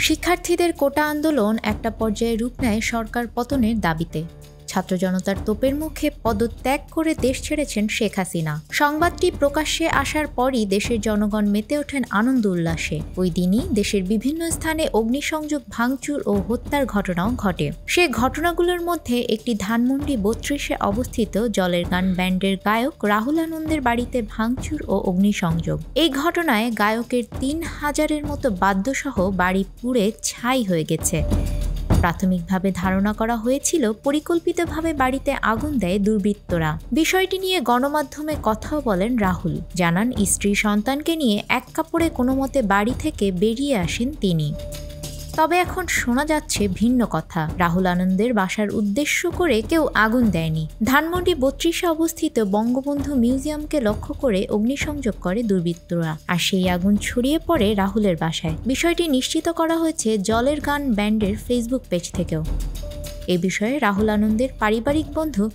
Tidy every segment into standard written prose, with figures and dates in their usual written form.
শিক্ষার্থীদের কোটা আন্দোলন একটা পর্যায়ে রূপ নেয় সরকার পতনের দাবিতে। ছাত্র জনতার তোপের মুখে পদত্যাগ করে দেশ ছেড়েছেন শেখ হাসিনা। সংবাদটি প্রকাশ্যে আসার পরই দেশের জনগণ মেতে ওঠেন আনন্দ উল্লাসে। ওই দিনই দেশের বিভিন্ন স্থানে অগ্নিসংযোগ, ভাঙচুর ও হত্যার ঘটনাও ঘটে। সে ঘটনাগুলোর মধ্যে একটি ধানমন্ডি ৩২-এ অবস্থিত জলের গান ব্যান্ডের গায়ক রাহুল আনন্দের বাড়িতে ভাঙচুর ও অগ্নিসংযোগ। এই ঘটনায় গায়কের ৩,০০০-এর মতো বাদ্যসহ বাড়ি পুড়ে ছাই হয়ে গেছে। প্রাথমিকভাবে ধারণা করা হয়েছিল পরিকল্পিতভাবে বাড়িতে আগুন দেয় দুর্বৃত্তরা। বিষয়টি নিয়ে গণমাধ্যমে কথাও বলেন রাহুল। জানান, স্ত্রী সন্তানকে নিয়ে এক কাপড়ে কোনোমতে বাড়ি থেকে বেরিয়ে আসেন তিনি। তবে এখন শোনা যাচ্ছে ভিন্ন কথা। রাহুল আনন্দের বাসার উদ্দেশ্য করে কেউ আগুন দেয়নি। ধানমন্ডি ৩২-এ অবস্থিত বঙ্গবন্ধু মিউজিয়ামকে লক্ষ্য করে অগ্নিসংযোগ করে দুর্বৃত্তরা, আর সেই আগুন ছড়িয়ে পড়ে রাহুলের বাসায়। বিষয়টি নিশ্চিত করা হয়েছে জলের গান ব্যান্ডের ফেসবুক পেজ থেকেও। এ বিষয়ে রাহুল আনন্দের পারিবারিক বন্ধু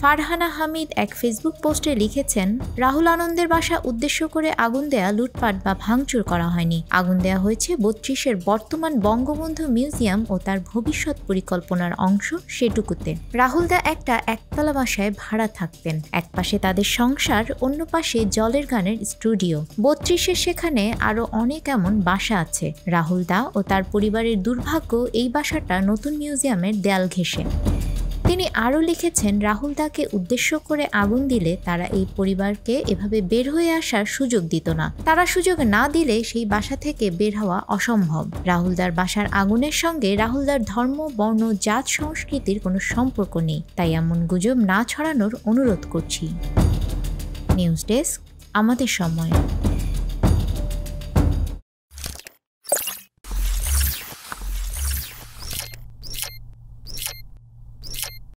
ফারহানা হামিদ এক ফেসবুক পোস্টে লিখেছেন, রাহুল আনন্দের বাসা উদ্দেশ্য করে আগুন দেয়া, লুটপাট বা ভাঙচুর করা হয়নি। আগুন দেয়া হয়েছে ৩২-এর বর্তমান বঙ্গবন্ধু মিউজিয়াম ও তার ভবিষ্যৎ পরিকল্পনার অংশ সেটুকুতে। রাহুল দা একটা একতলা বাসায় ভাড়া থাকতেন। এক পাশে তাদের সংসার, অন্য পাশে জলের গানের স্টুডিও। ৩২-এর সেখানে আরও অনেক এমন বাসা আছে। রাহুল দা ও তার পরিবারের দুর্ভাগ্য, এই বাসাটা নতুন মিউজিয়ামের দেয়াল ঘেঁষে। তিনি আরও লিখেছেন, রাহুল দাকে উদ্দেশ্য করে আগুন দিলে তারা এই পরিবারকে এভাবে বের হয়ে আসার সুযোগ দিত না। তারা সুযোগ না দিলে সেই বাসা থেকে বের হওয়া অসম্ভব। রাহুলদার বাসার আগুনের সঙ্গে রাহুলদার ধর্ম, বর্ণ, জাত, সংস্কৃতির কোনো সম্পর্ক নেই। তাই এমন গুজব না ছড়ানোর অনুরোধ করছি। নিউজ ডেস্ক, আমাদের সময়।